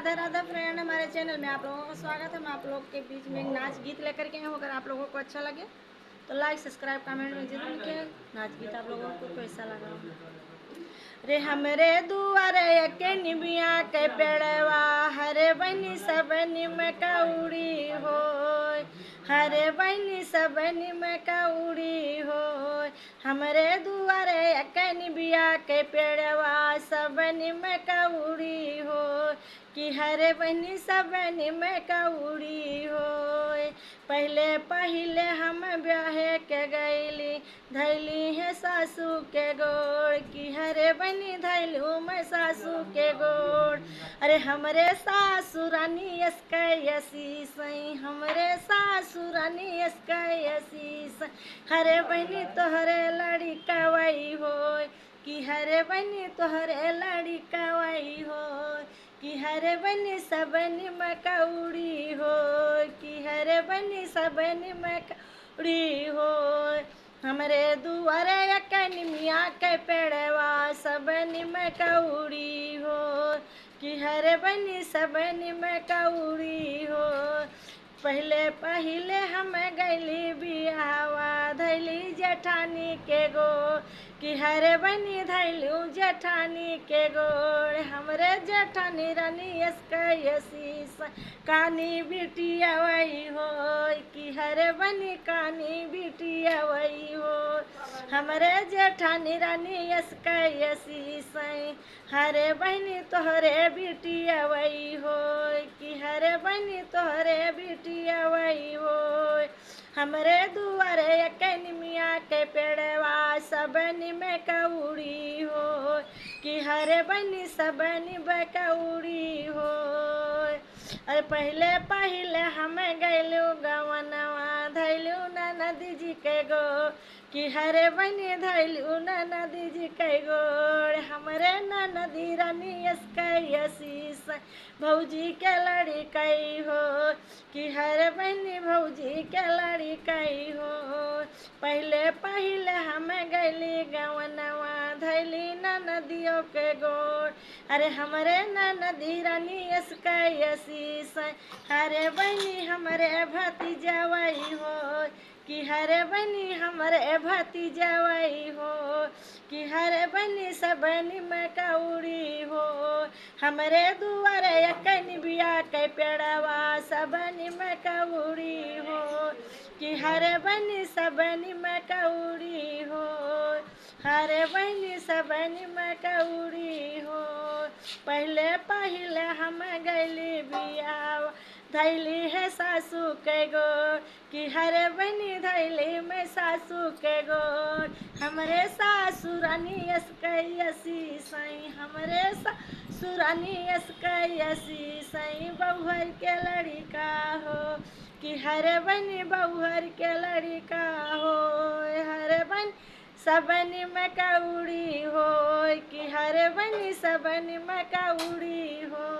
Radha Radha friend, हमारे channel में आप लोगों का स्वागत है। मैं आप लोग के बीच में एक नाच गीत लेकर के आऊँ। अगर आप लोगों को अच्छा लगे तो लाइक सब्सक्राइब कमेंट में जरूर लिखिए। नाच गीत आप लोगों को कैसा लगा। रे हमरे दुआरे के निबिया के पेड़वा हरे बनी सब निम कौड़ी हो। हरे बनी सब निम कौड़ी हो। हमरे दुआरे के निबिया के पेड़वा सब निम कौड़ी हो। कि हरे बनी सब निम कौड़ी हो। पहले पहले हम ब्याहे के गईली धैली है सासू के गोड़। कि हरे बनी धैलू मैं सासू के गोड़। अरे हमरे सासू रानी यसकयसी सई। हमरे सासू रानी यसकयसी सई। हरे बनी तोहरे लड़ी कवई हो। कि हरे बनी तोहरे लड़ी कवई हो। कि हरे बनी सब निम कौड़ी हो। कि हरे बनी सब निम कौड़ी हो। हमरे दुआरे के निमिया के पेड़वा सब निम कौड़ी हो। कि हरे बनी सब निम कौड़ी हो। पहले पहले हम गैली बियावा धैली जेठानी के गो। कि हरे बनी धैलू जेठानी के गोड़। हमरे जेठानी रानी यसकयसी कानी बिटिया वही हो। कि हरे बनी कानी बिटिया वही हो। हमरे जेठानी रानी यसकयसी सई। हरे बहनी तोहरे बिटिया वही हो। कि हरे बहनी तोहरे बिटिया वही हो। हमरे दुआरे के निमिया के पेड़वा सब निम कौड़ी हो। कि हरे बनी सब निम कौड़ी हो। अरे पहले पहले हम गैलू गवनवा धैलू ननदी जी के गो। कि हरे बनी धैलू ननदी जी के गोड़। हमरे ननदी रानी यसकयसी भौजी के लड़ी कई हो। कि हरे बनी भौजी के लड़ी कई हो। पहले पहले हम गैली गवनवा धैली ननदियों के गोड़। अरे हमरे ननदी रानी यसकयसी सई। हरे बनी हमरे भतीजा वही हो। कि हरे बनी हमरे भतीजा वही हो। कि हरे बनी सब निम कौड़ी हो। हमरे दुआरे के निबिया के पेड़वा सब निम कौड़ी हो। कि हरे बनी सब निम कौड़ी हो। हरे बनी सब निम कौड़ी हो। पहले पहले हम गैली बियावा धैली है सासू के गोड़। कि हरे बनी धैली मैं सासू के गोड़। हमरे सासू रानी यसकयसी सई। हमरे सासू रानी यसकयसी सई बहुहर के लड़ी का हो। कि हरे बनी बहुहर के लड़ी का हो। हरे बनी सब निम कौड़ी हो। कि हरे बनी सब निम कौड़ी हो।